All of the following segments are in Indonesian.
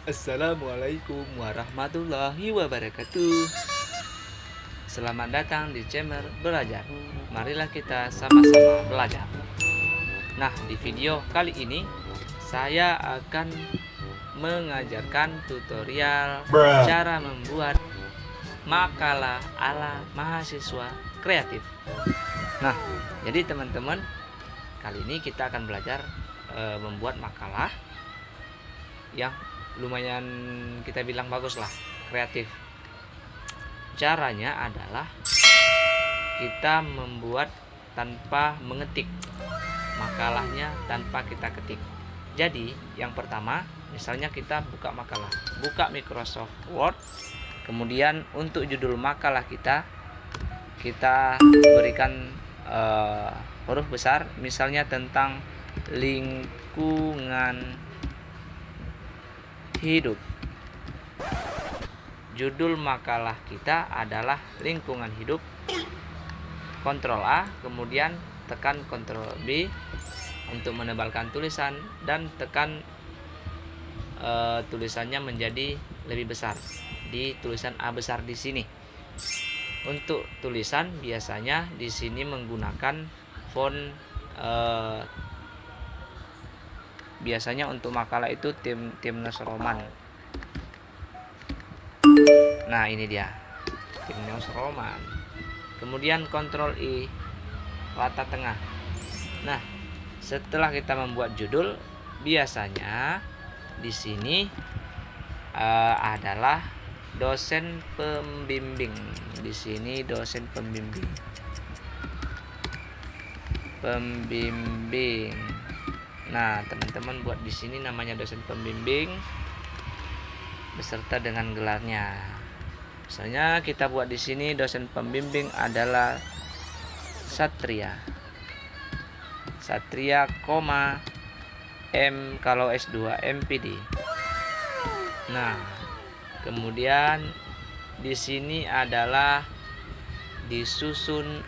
Assalamualaikum warahmatullahi wabarakatuh. Selamat datang di channel belajar. Marilah kita sama-sama belajar. Nah, di video kali ini saya akan mengajarkan tutorial cara membuat makalah ala mahasiswa kreatif. Nah, jadi teman-teman, kali ini kita akan belajar membuat makalah yang lumayan kita bilang bagus lah, kreatif. Caranya adalah kita membuat tanpa mengetik, makalahnya tanpa kita ketik. Jadi yang pertama, misalnya kita buka makalah, buka Microsoft Word, kemudian untuk judul makalah kita berikan huruf besar, misalnya tentang lingkungan hidup. Judul makalah kita adalah lingkungan hidup. Ctrl A, kemudian tekan Ctrl B untuk menebalkan tulisan dan tekan tulisannya menjadi lebih besar di tulisan A besar di sini. Untuk tulisan biasanya di sini menggunakan font biasanya untuk makalah itu Times Roman. Nah, ini dia Times Roman. Kemudian Ctrl I, rata tengah. Nah, setelah kita membuat judul, biasanya di sini adalah dosen pembimbing. Di sini dosen pembimbing. Nah, teman-teman buat di sini namanya dosen pembimbing beserta dengan gelarnya. Misalnya kita buat di sini dosen pembimbing adalah Satria. Satria, M kalau S2 MPD. Nah, kemudian di sini adalah disusun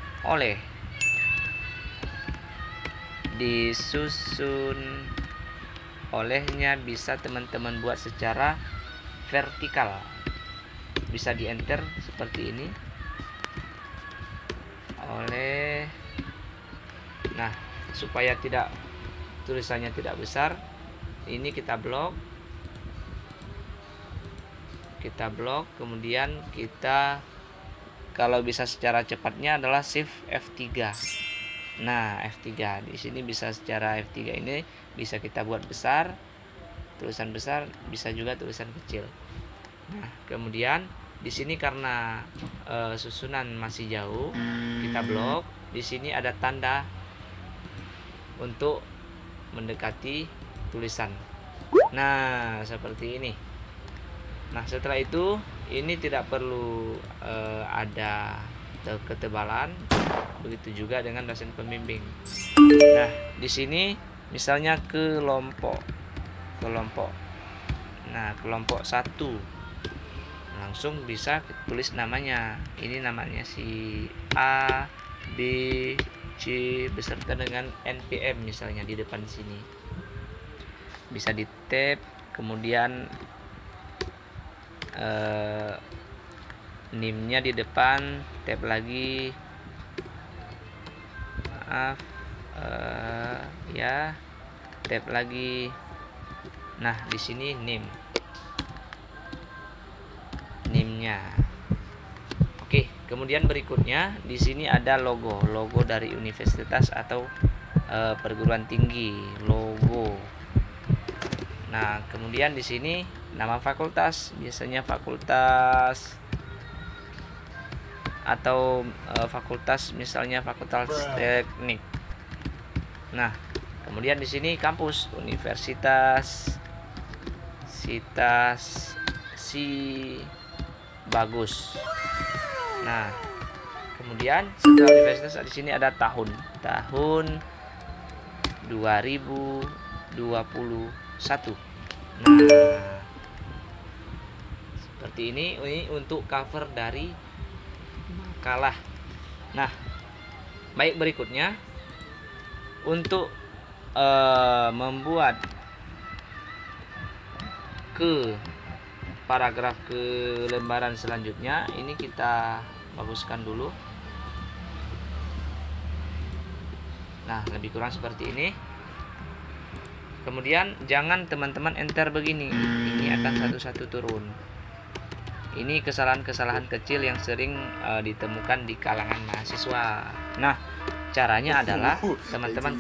olehnya bisa teman-teman buat secara vertikal, bisa di enter seperti ini nah, supaya tulisannya tidak besar, ini kita blok, kemudian kita kalau bisa secara cepatnya adalah Shift F3. Nah, F3 di sini bisa secara F3 ini bisa kita buat besar, tulisan besar, bisa juga tulisan kecil. Nah, kemudian di sini karena susunan masih jauh, kita blok. Di sini ada tanda untuk mendekati tulisan. Nah, seperti ini. Nah, setelah itu ini tidak perlu ada ketebalan. Begitu juga dengan dosen pembimbing. Nah, di sini misalnya kelompok. Nah, kelompok 1. Langsung bisa tulis namanya. Ini namanya si A, B, C beserta dengan NPM misalnya di depan sini. Bisa di tab, kemudian NIM-nya di depan, tab lagi. Maaf, ya, tab lagi. Nah, di sini NIM-nya. Oke, kemudian berikutnya di sini ada logo dari universitas atau perguruan tinggi, logo. Nah, kemudian di sini nama fakultas, biasanya fakultas atau fakultas, misalnya fakultas teknik. Nah, kemudian di sini kampus, universitas bagus. Nah, kemudian setelah universitas di sini ada tahun 2021. Nah, seperti ini untuk cover dari makalah. Nah, baik, berikutnya untuk membuat ke paragraf ke lembaran selanjutnya. Ini kita baguskan dulu. Nah, lebih kurang seperti ini. Kemudian jangan teman-teman enter begini, ini akan satu-satu turun. Ini kesalahan-kesalahan kecil yang sering ditemukan di kalangan mahasiswa. Nah, caranya adalah teman-teman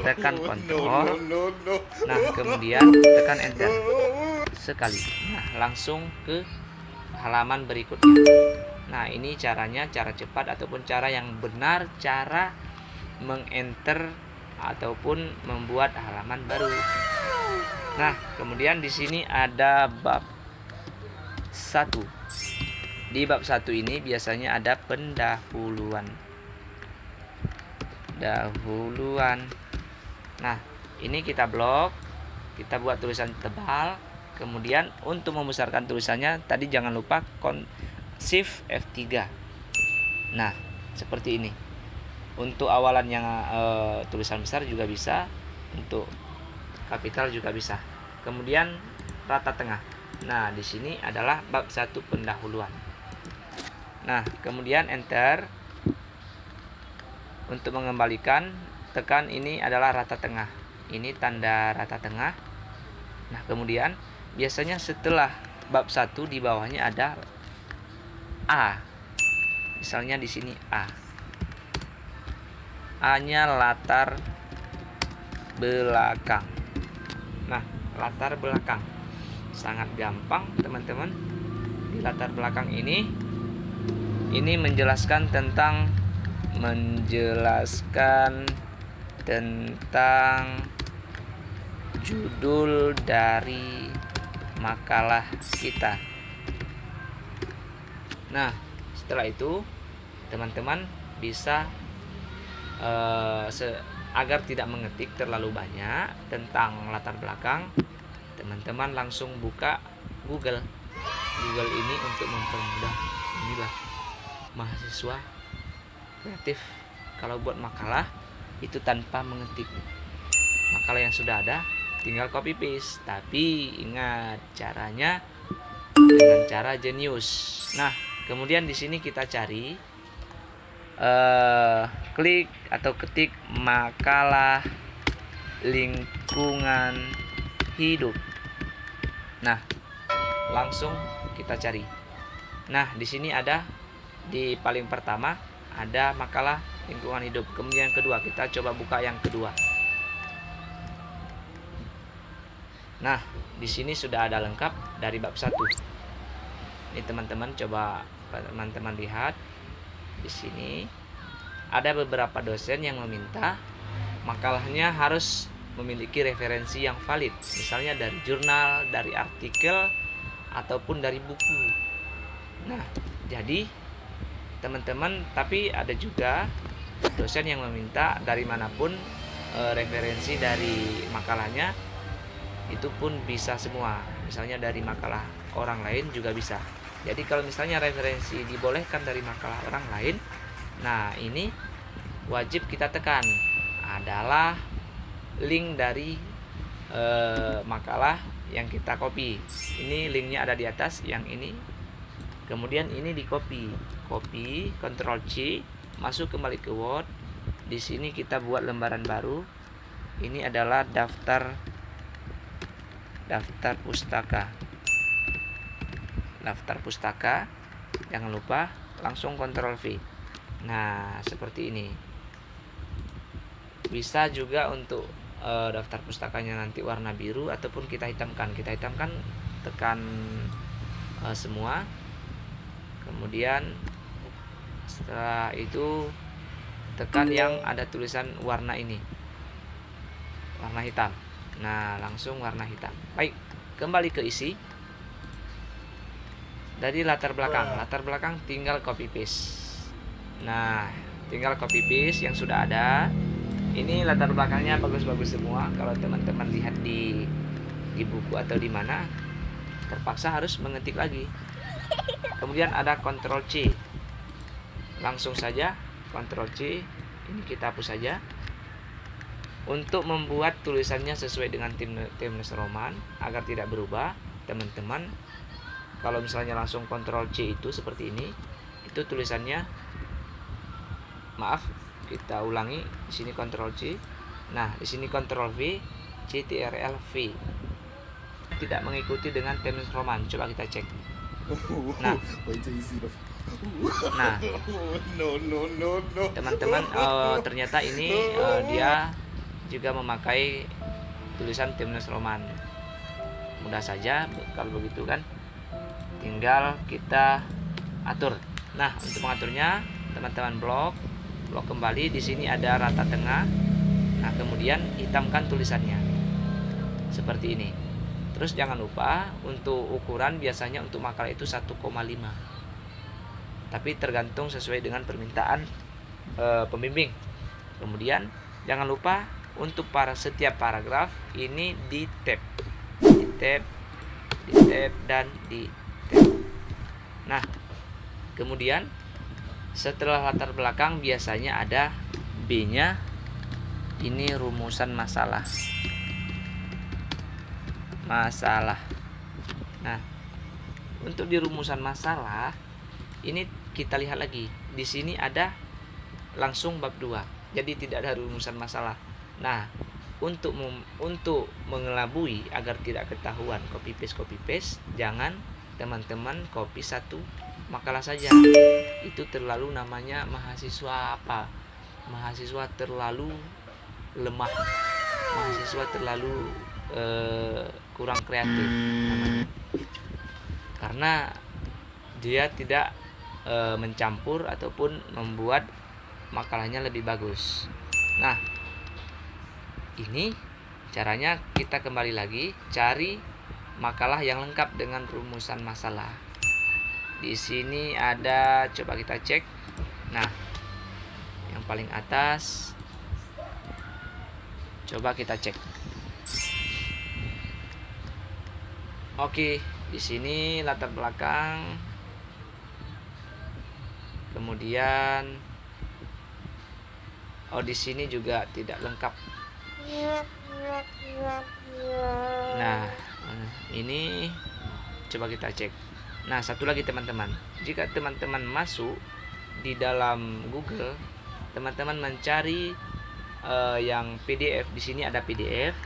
tekan kontrol. Nah, kemudian tekan enter sekali. Nah, langsung ke halaman berikutnya. Nah, ini caranya, cara cepat ataupun cara yang benar, cara mengenter ataupun membuat halaman baru. Nah, kemudian di sini ada bab 1. Di bab 1 ini biasanya ada pendahuluan. Nah, ini kita blok, kita buat tulisan tebal. Kemudian untuk membesarkan tulisannya tadi jangan lupa Shift F3. Nah, seperti ini. Untuk awalan yang tulisan besar juga bisa, untuk kapital juga bisa. Kemudian rata tengah. Nah, di sini adalah bab 1 pendahuluan. Nah, kemudian enter. Untuk mengembalikan, tekan ini adalah rata tengah. Ini tanda rata tengah. Nah, kemudian biasanya setelah bab 1 di bawahnya ada A. Misalnya di sini A. A-nya latar belakang. Nah, latar belakang sangat gampang teman-teman. Di latar belakang ini menjelaskan tentang judul dari makalah kita. Nah, setelah itu teman-teman bisa agar tidak mengetik terlalu banyak tentang latar belakang, teman-teman langsung buka Google. Google ini untuk mempermudah, inilah mahasiswa kreatif kalau buat makalah itu tanpa mengetik. Makalah yang sudah ada tinggal copy paste, tapi ingat caranya dengan cara jenius. Nah, kemudian di sini kita cari klik atau ketik makalah lingkungan hidup. Nah, langsung kita cari. Nah, di sini ada di paling pertama ada makalah lingkungan hidup. Kemudian yang kedua, kita coba buka yang kedua. Nah, di sini sudah ada lengkap dari bab 1. Ini teman-teman coba teman-teman lihat. Di sini ada beberapa dosen yang meminta makalahnya harus memiliki referensi yang valid, misalnya dari jurnal, dari artikel, ataupun dari buku. Nah, jadi teman-teman, tapi ada juga dosen yang meminta dari manapun referensi dari makalahnya itu pun bisa semua, misalnya dari makalah orang lain juga bisa. Jadi kalau misalnya referensi dibolehkan dari makalah orang lain, nah ini wajib kita tekan adalah link dari makalah yang kita copy. Ini linknya ada di atas, yang ini. Kemudian ini di copy, Ctrl C, masuk kembali ke Word. Di sini kita buat lembaran baru. Ini adalah daftar pustaka. Jangan lupa langsung Ctrl V. Nah, seperti ini. Bisa juga untuk daftar pustakanya nanti warna biru ataupun kita hitamkan. Tekan semua. Kemudian setelah itu tekan yang ada tulisan warna ini, warna hitam. Nah, langsung warna hitam. Baik, kembali ke isi. Dari latar belakang tinggal copy paste. Nah, tinggal copy paste yang sudah ada. Ini latar belakangnya bagus-bagus semua. Kalau teman-teman lihat di buku atau di mana, terpaksa harus mengetik lagi. Kemudian ada Ctrl C. Langsung saja Ctrl C. Ini kita hapus saja. Untuk membuat tulisannya sesuai dengan Times New Roman agar tidak berubah, teman-teman kalau misalnya langsung Ctrl C itu seperti ini, itu tulisannya, maaf, kita ulangi, di sini Ctrl C. Nah, di sini Ctrl V, CTRL V. Tidak mengikuti dengan Times New Roman. Coba kita cek. Nah, teman-teman, ternyata ini dia juga memakai tulisan Times New Roman. Mudah saja kalau begitu kan, tinggal kita atur. Nah, untuk mengaturnya, teman-teman blok kembali. Di sini ada rata tengah. Nah, kemudian hitamkan tulisannya seperti ini. Terus jangan lupa untuk ukuran, biasanya untuk makalah itu 1,5. Tapi tergantung sesuai dengan permintaan pembimbing. Kemudian jangan lupa untuk setiap paragraf ini di tab, dan di tab. Nah, kemudian setelah latar belakang biasanya ada B-nya. Ini rumusan masalah. Nah, untuk di rumusan masalah ini kita lihat lagi. Di sini ada langsung bab 2. Jadi tidak ada rumusan masalah. Nah, untuk mengelabui agar tidak ketahuan copy paste, jangan teman-teman copy satu makalah saja. Itu terlalu namanya mahasiswa terlalu lemah, mahasiswa terlalu kurang kreatif namanya. Karena dia tidak mencampur ataupun membuat makalahnya lebih bagus. Nah, ini caranya. Kita kembali lagi cari makalah yang lengkap dengan rumusan masalah. Di sini ada, coba kita cek. Nah, yang paling atas, coba kita cek. Oke, di sini latar belakang. Kemudian di sini juga tidak lengkap. Nah, ini coba kita cek. Nah, satu lagi teman-teman, jika teman-teman masuk di dalam Google, teman-teman mencari yang PDF. Di sini ada PDF.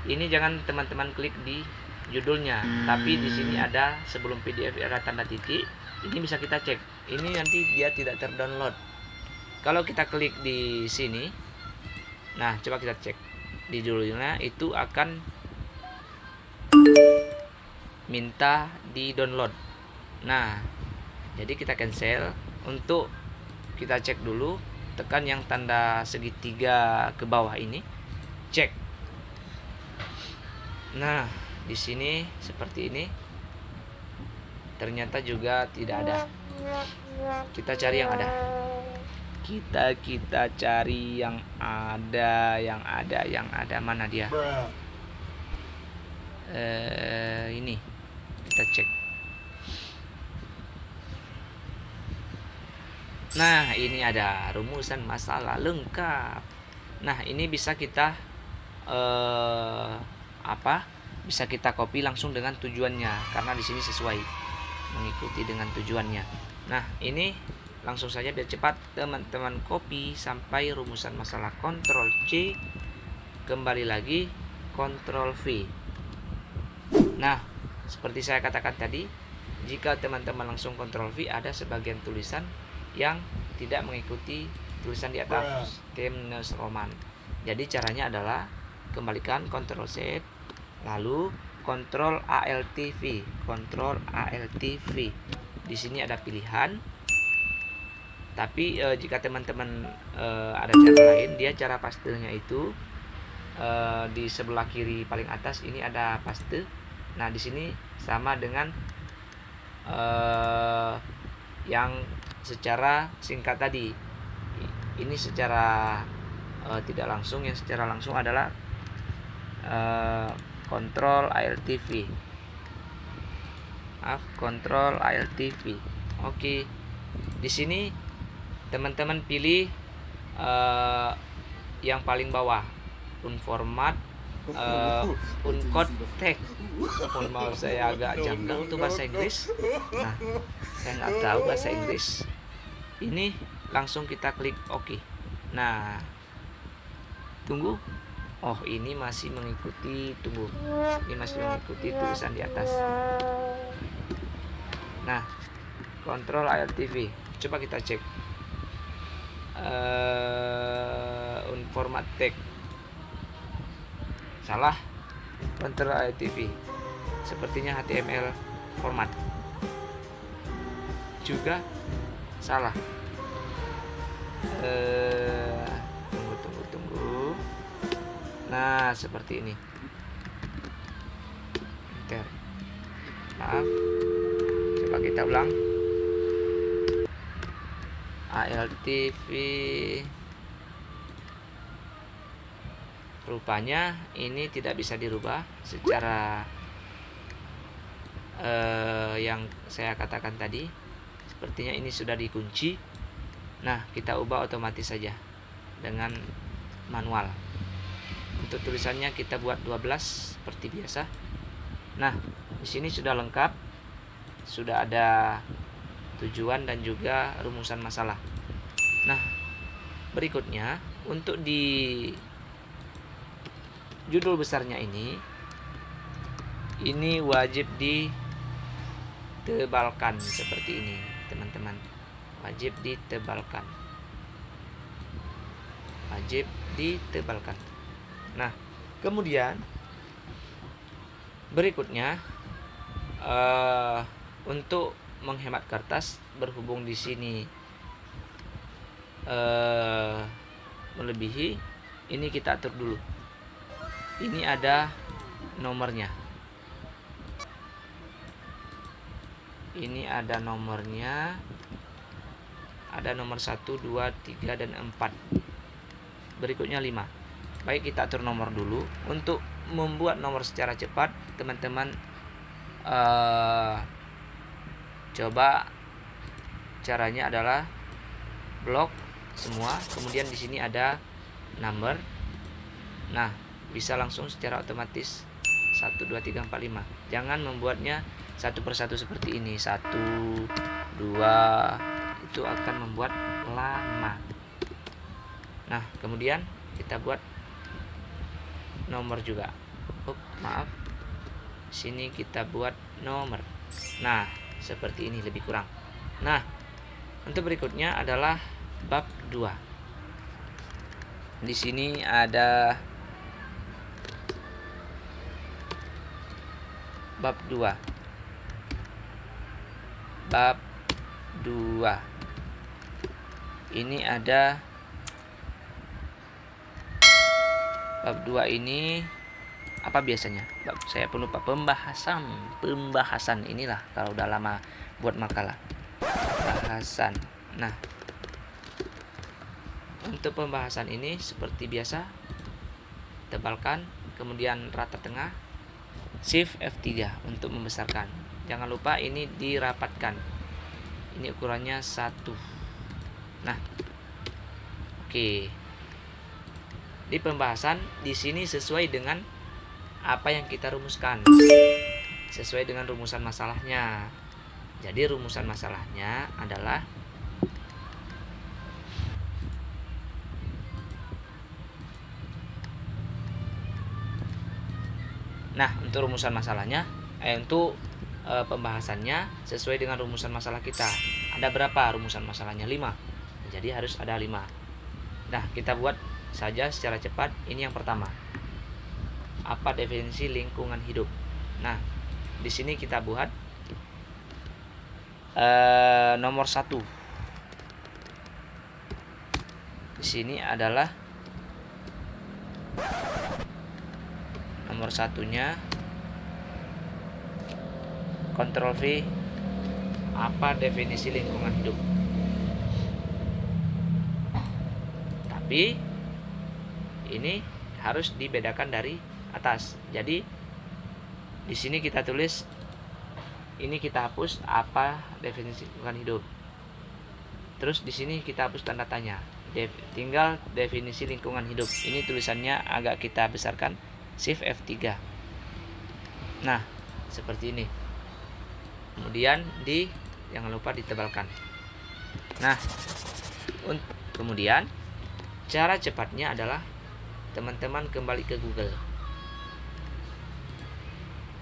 Ini jangan teman-teman klik di judulnya, tapi di sini ada sebelum PDF ada tanda titik. Ini bisa kita cek. Ini nanti dia tidak terdownload. Kalau kita klik di sini, nah coba kita cek di judulnya, itu akan minta di download. Nah, jadi kita cancel. Untuk kita cek dulu, tekan yang tanda segitiga ke bawah ini, cek. Nah, di sini seperti ini. Ternyata juga tidak ada. Kita cari yang ada. Kita cari yang ada. Mana dia? Ini kita cek. Nah, ini ada rumusan masalah lengkap. Nah, ini bisa kita bisa kita copy langsung dengan tujuannya, karena di sini sesuai mengikuti dengan tujuannya. Nah, ini langsung saja biar cepat, teman-teman copy sampai rumusan masalah. Ctrl C, kembali lagi Ctrl V. Nah, seperti saya katakan tadi, jika teman-teman langsung Ctrl V, ada sebagian tulisan yang tidak mengikuti tulisan di atas Times New Roman. Jadi caranya adalah kembalikan Ctrl Z, lalu Ctrl Alt V, Ctrl Alt V. Di sini ada pilihan. Tapi jika teman-teman ada cara lain, dia cara pastenya itu di sebelah kiri paling atas ini ada paste. Nah, di sini sama dengan yang secara singkat tadi. Ini secara tidak langsung. Yang secara langsung adalah Ctrl Alt V. Ctrl Alt V. Oke. Di sini teman-teman pilih yang paling bawah. unformat, uncode text. Mohon maaf saya agak janggal untuk bahasa Inggris. Nah, saya nggak tahu bahasa Inggris. Ini langsung kita klik OK. Nah, tunggu. Oh, ini masih mengikuti, tunggu. Ini masih mengikuti tulisan di atas. Nah, kontrol ALTV. Coba kita cek. Unformat text. Salah. Kontrol ALTV. Sepertinya HTML format. Juga salah. Tunggu. Nah, seperti ini. Enter. Maaf. Coba kita ulang. ALTV. Rupanya ini tidak bisa dirubah secara yang saya katakan tadi. Sepertinya ini sudah dikunci. Nah, kita ubah otomatis saja dengan manual. Untuk tulisannya kita buat 12 seperti biasa. Nah, di sini sudah lengkap. Sudah ada tujuan dan juga rumusan masalah. Nah, berikutnya untuk di judul besarnya ini wajib ditebalkan seperti ini, teman-teman. Wajib ditebalkan. Nah, kemudian berikutnya untuk menghemat kertas, berhubung di sini melebihi, ini kita atur dulu. Ini ada nomornya. Ada nomor 1, 2, 3, dan 4. Berikutnya 5. Baik, kita atur nomor dulu. Untuk membuat nomor secara cepat, teman-teman coba caranya adalah blok semua, kemudian di sini ada number. Nah, bisa langsung secara otomatis 1, 2, 3, 4, 5. Jangan membuatnya satu persatu seperti ini. 1, 2, itu akan membuat lama. Nah, kemudian kita buat nomor juga. Maaf. Sini kita buat nomor. Nah, seperti ini lebih kurang. Nah, untuk berikutnya adalah bab 2. Di sini ada bab 2. Ini ada bab 2 ini apa biasanya? Saya pun lupa. Pembahasan inilah kalau udah lama buat makalah. Bahasan. Nah, untuk pembahasan ini seperti biasa, tebalkan, kemudian rata tengah, Shift F3 untuk membesarkan. Jangan lupa ini dirapatkan. Ini ukurannya 1. Nah, oke. Di pembahasan di sini sesuai dengan apa yang kita rumuskan. Sesuai dengan rumusan masalahnya. Jadi rumusan masalahnya adalah untuk rumusan masalahnya untuk pembahasannya sesuai dengan rumusan masalah kita. Ada berapa rumusan masalahnya? 5. Jadi harus ada 5. Nah, kita buat saja secara cepat. Ini yang pertama. Apa definisi lingkungan hidup? Nah, di sini kita buat nomor 1. Di sini adalah nomor 1-nya. Ctrl V. Apa definisi lingkungan hidup? Tapi ini harus dibedakan dari atas. Jadi di sini kita tulis, ini kita hapus apa definisi lingkungan hidup. Terus di sini kita hapus tanda tanya. tinggal definisi lingkungan hidup. Ini tulisannya agak kita besarkan, Shift F3. Nah, seperti ini. Kemudian jangan lupa ditebalkan. Nah, kemudian cara cepatnya adalah teman-teman kembali ke Google,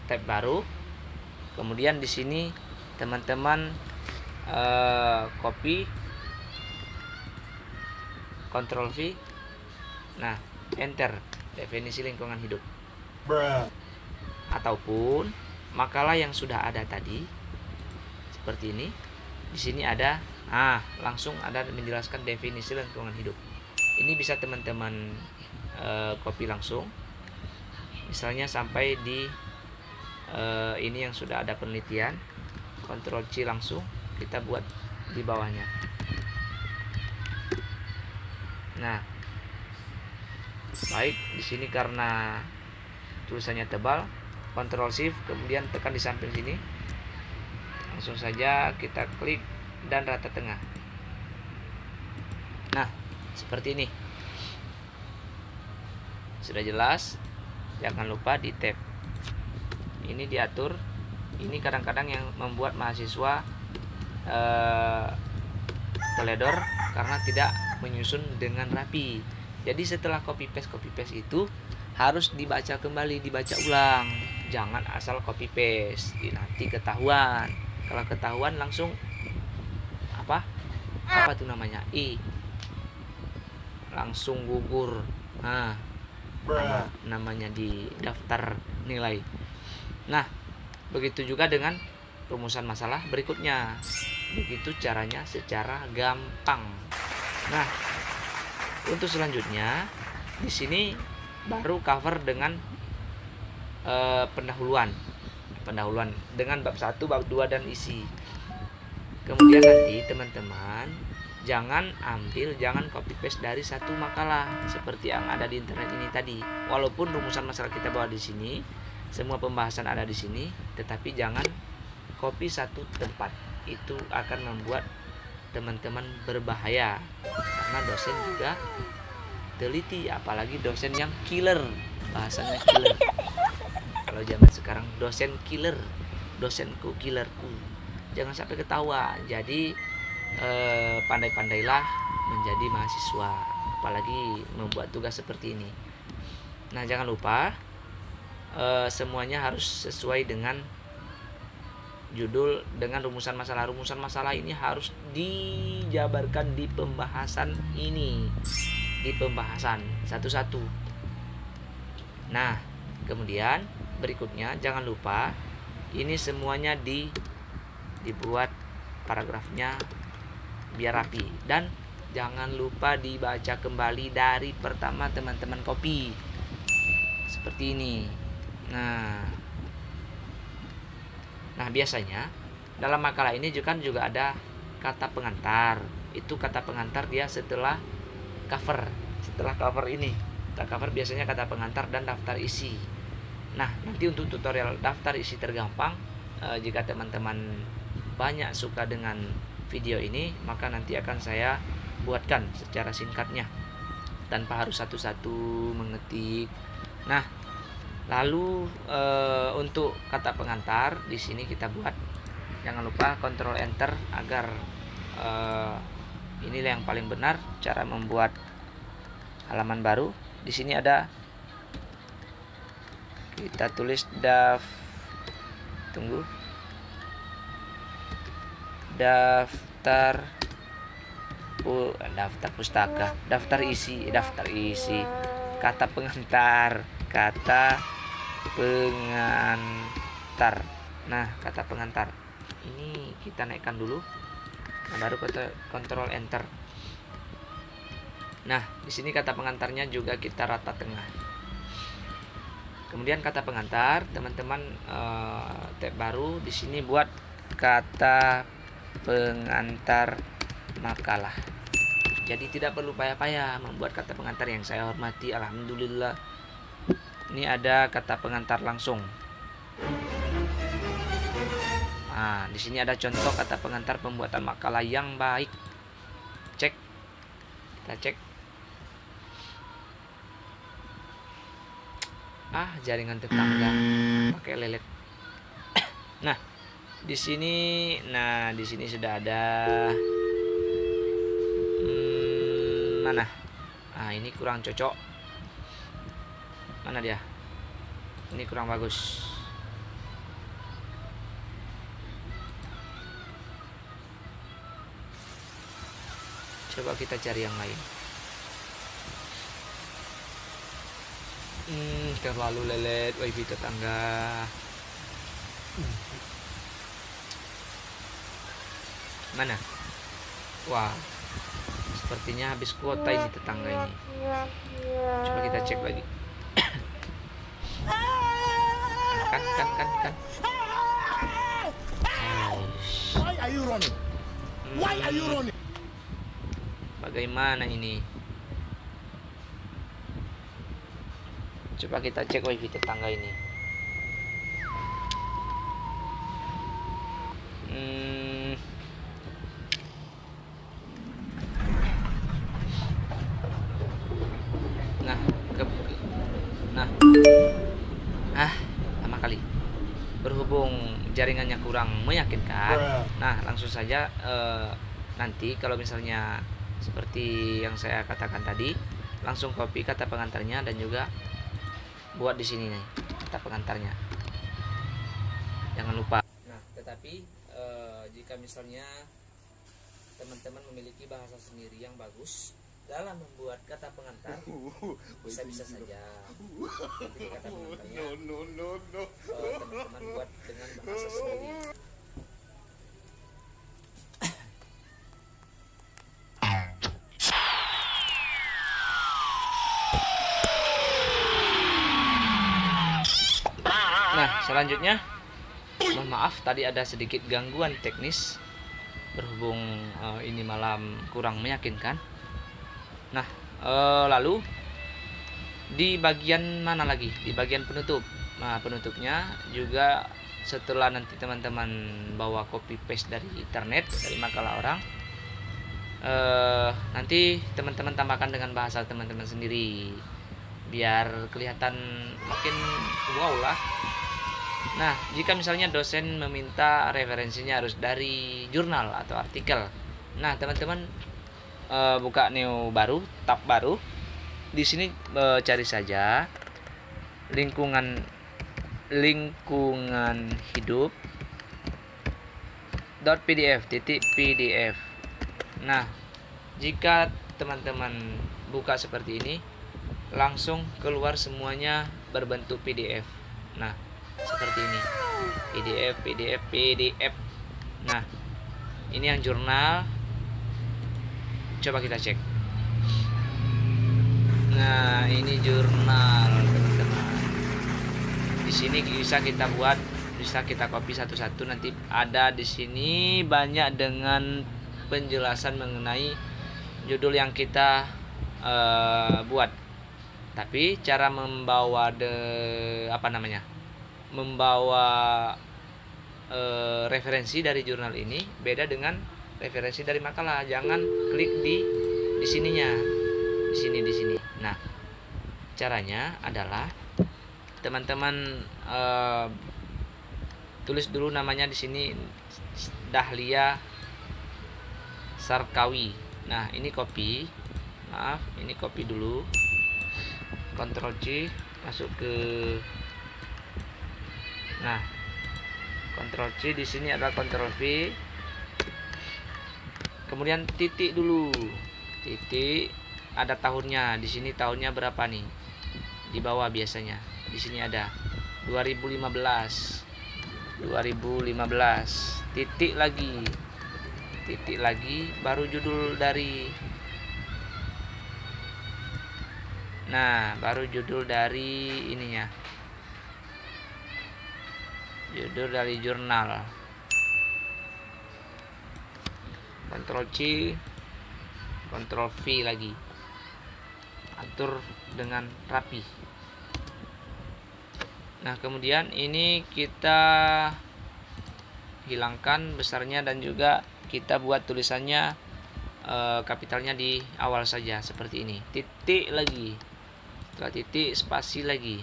tab baru, kemudian di sini teman-teman copy, Ctrl V, nah enter definisi lingkungan hidup. Ataupun makalah yang sudah ada tadi seperti ini, di sini ada, langsung ada menjelaskan definisi lingkungan hidup. Ini bisa teman-teman copy langsung, misalnya sampai di ini yang sudah ada penelitian, Ctrl C langsung kita buat di bawahnya. Nah, baik, di sini karena tulisannya tebal, Ctrl Shift kemudian tekan di samping sini, langsung saja kita klik dan rata tengah. Nah, seperti ini. Sudah jelas, jangan lupa di tab ini diatur. Ini kadang-kadang yang membuat mahasiswa teledor karena tidak menyusun dengan rapi. Jadi setelah copy paste itu harus dibaca kembali, dibaca ulang. Jangan asal copy paste, nanti ketahuan. Kalau ketahuan langsung apa tuh namanya, langsung gugur. Namanya di daftar nilai. Nah, begitu juga dengan rumusan masalah berikutnya. Begitu caranya secara gampang. Nah, untuk selanjutnya di sini baru cover dengan pendahuluan dengan bab 1, bab 2 dan isi. Kemudian nanti teman-teman jangan copy paste dari satu makalah seperti yang ada di internet ini tadi. Walaupun rumusan masalah kita bawa di sini, semua pembahasan ada di sini, tetapi jangan copy satu tempat. Itu akan membuat teman-teman berbahaya karena dosen juga teliti, apalagi dosen yang killer, bahasanya killer. Kalau zaman sekarang dosen killer, dosenku killerku, jangan sampai ketawa. Jadi pandai-pandailah menjadi mahasiswa, apalagi membuat tugas seperti ini. Nah, jangan lupa semuanya harus sesuai dengan judul, dengan rumusan masalah. Rumusan masalah ini harus dijabarkan di pembahasan ini, di pembahasan satu-satu. Nah, kemudian berikutnya jangan lupa ini semuanya dibuat paragrafnya biar rapi, dan jangan lupa dibaca kembali dari pertama teman-teman copy seperti ini. Nah, biasanya dalam makalah ini juga ada kata pengantar. Itu kata pengantar dia setelah cover. Setelah cover ini, kata cover biasanya kata pengantar dan daftar isi. Nah, nanti untuk tutorial daftar isi tergampang, jika teman-teman banyak suka dengan video ini, maka nanti akan saya buatkan secara singkatnya tanpa harus satu-satu mengetik. Nah, lalu untuk kata pengantar di sini kita buat, jangan lupa Ctrl Enter agar inilah yang paling benar cara membuat halaman baru. Di sini ada, kita tulis daftar pustaka, daftar isi, kata pengantar. Nah, kata pengantar ini kita naikkan dulu. Nah, baru Ctrl Enter. Nah, di sini kata pengantarnya juga kita rata tengah. Kemudian kata pengantar, teman-teman tab baru di sini buat kata pengantar makalah. Jadi tidak perlu payah-payah membuat kata pengantar. Yang saya hormati, alhamdulillah, ini ada kata pengantar langsung. Nah, di sini ada contoh kata pengantar pembuatan makalah yang baik. Cek. Kita cek. Jaringan tetangga pakai lelet. Nah, di sini sudah ada mana? Ini kurang cocok. Mana dia? Ini kurang bagus. Coba kita cari yang lain. Terlalu lelet wifi tetangga. Mana? Wah, sepertinya habis kuota ini tetangga ini. Coba kita cek lagi. Kan. Why are you running? Why are you running? Bagaimana ini? Coba kita cek wifi tetangga ini. Lama kali. Berhubung jaringannya kurang meyakinkan. Nah, langsung saja nanti kalau misalnya seperti yang saya katakan tadi, langsung copy kata pengantarnya dan juga buat di sini nih kata pengantarnya. Jangan lupa. Nah, tetapi jika misalnya teman-teman memiliki bahasa sendiri yang bagus dalam membuat kata pengantar, bisa saja nanti kata pengantarnya teman-teman buat dengan bahasa sendiri. Nah, selanjutnya, mohon maaf tadi ada sedikit gangguan teknis berhubung ini malam kurang meyakinkan. Nah, lalu di bagian mana lagi? Di bagian penutup. Nah, penutupnya juga setelah nanti teman-teman bawa copy paste dari internet, dari makalah orang, nanti teman-teman tambahkan dengan bahasa teman-teman sendiri biar kelihatan makin wow lah. Nah, jika misalnya dosen meminta referensinya harus dari jurnal atau artikel, nah teman-teman buka new baru, tab baru. Di sini cari saja lingkungan hidup .pdf. Nah, jika teman-teman buka seperti ini, langsung keluar semuanya berbentuk PDF. Nah, seperti ini. PDF. Nah, ini yang jurnal. Coba kita cek. Nah, ini jurnal, teman-teman. Di sini bisa kita copy satu-satu. Nanti ada di sini banyak dengan penjelasan mengenai judul yang kita buat. Tapi cara membawa referensi dari jurnal ini beda dengan referensi dari makalah. Jangan klik di sininya, di sini. Nah, caranya adalah teman-teman tulis dulu namanya di sini, Dahlia Sarkawi. Nah, ini copy dulu, Ctrl C, masuk ke, nah, Ctrl C, di sini ada Ctrl V, kemudian titik dulu, ada tahunnya. Di sini tahunnya berapa nih? Di bawah biasanya. Di sini ada 2015. Titik lagi, baru judul dari. Nah, baru judul dari ininya. Judul dari jurnal. Ctrl C, Ctrl V lagi. Atur dengan rapi. Nah, kemudian ini kita hilangkan besarnya dan juga kita buat tulisannya kapitalnya di awal saja seperti ini. Titik lagi. Setelah titik spasi lagi.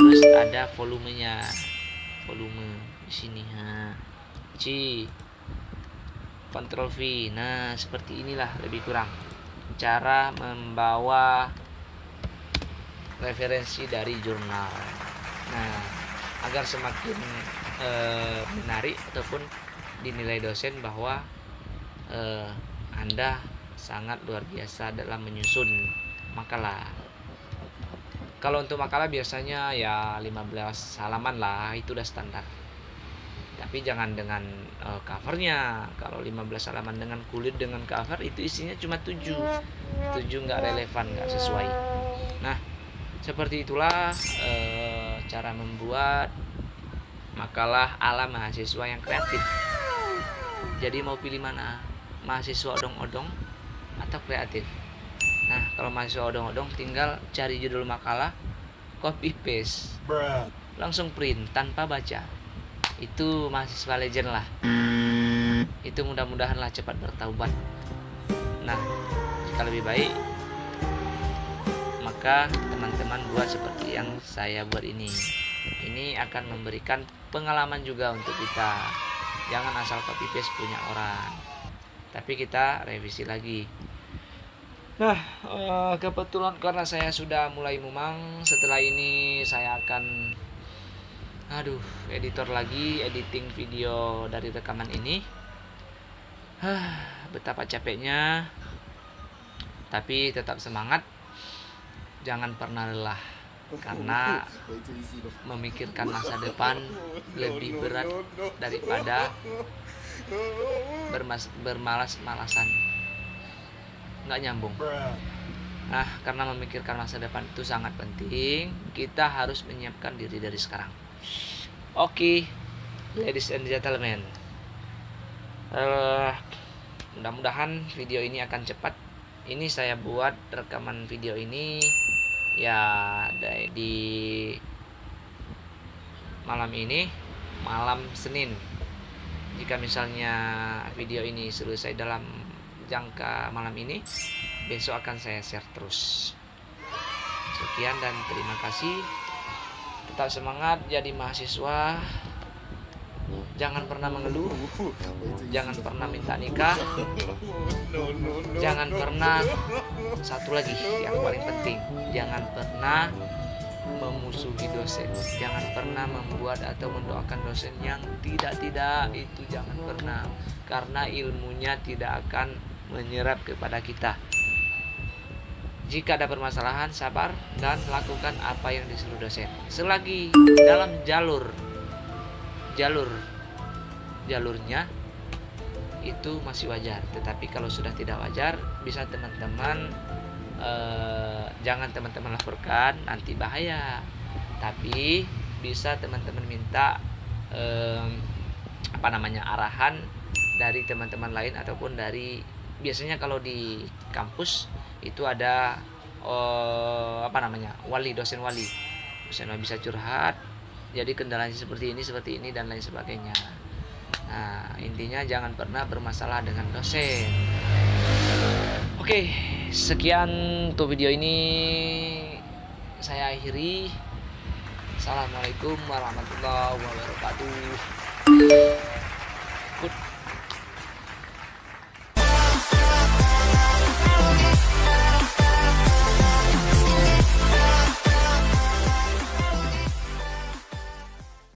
Terus ada volumenya. Volume di sini. Nah, C. Ctrl V. Nah, seperti inilah lebih kurang cara membawa referensi dari jurnal. Nah, agar semakin menarik ataupun dinilai dosen bahwa Anda sangat luar biasa dalam menyusun makalah. Kalau untuk makalah biasanya ya 15 halaman lah, itu udah standar. Tapi jangan dengan covernya. Kalau 15 halaman dengan kulit dengan cover itu isinya cuma 7 nggak relevan, nggak sesuai. Nah, seperti itulah cara membuat makalah ala mahasiswa yang kreatif. Jadi mau pilih mana? Mahasiswa odong-odong atau kreatif? Nah, kalau mahasiswa odong-odong tinggal cari judul makalah, copy paste, langsung print tanpa baca. Itu mahasiswa legend lah. Itu mudah-mudahan lah cepat bertaubat. Nah, jika lebih baik, maka teman-teman buat seperti yang saya buat ini. Ini akan memberikan pengalaman juga untuk kita. Jangan asal copy paste punya orang, tapi kita revisi lagi. Nah, kebetulan karena saya sudah mulai mumang, setelah ini saya akan editor lagi, editing video dari rekaman ini. Betapa capeknya, tapi tetap semangat. Jangan pernah lelah, karena memikirkan masa depan lebih berat daripada bermalas-malasan. Nggak nyambung. Nah, karena memikirkan masa depan itu sangat penting, kita harus menyiapkan diri dari sekarang. Oke, ladies and gentlemen, mudah-mudahan video ini akan cepat. Ini saya buat rekaman video ini ya di malam ini, malam Senin. Jika misalnya video ini selesai dalam jangka malam ini, besok akan saya share terus. Sekian dan terima kasih. Tetap semangat jadi mahasiswa. Jangan pernah mengeluh. Jangan pernah minta nikah. Jangan pernah, satu lagi yang paling penting, jangan pernah memusuhi dosen. Jangan pernah membuat atau mendoakan dosen yang tidak, itu jangan pernah. Karena ilmunya tidak akan menyerap kepada kita. Jika ada permasalahan, sabar dan lakukan apa yang disuruh dosen. Selagi dalam jalurnya itu masih wajar. Tetapi kalau sudah tidak wajar, bisa teman-teman jangan teman-teman laporkan, nanti bahaya. Tapi bisa teman-teman minta arahan dari teman-teman lain ataupun dari, biasanya kalau di kampus itu ada dosen wali bisa curhat, jadi kendalanya seperti ini dan lain sebagainya. Nah, intinya jangan pernah bermasalah dengan dosen. Oke, sekian untuk video ini saya akhiri. Assalamualaikum warahmatullahi wabarakatuh.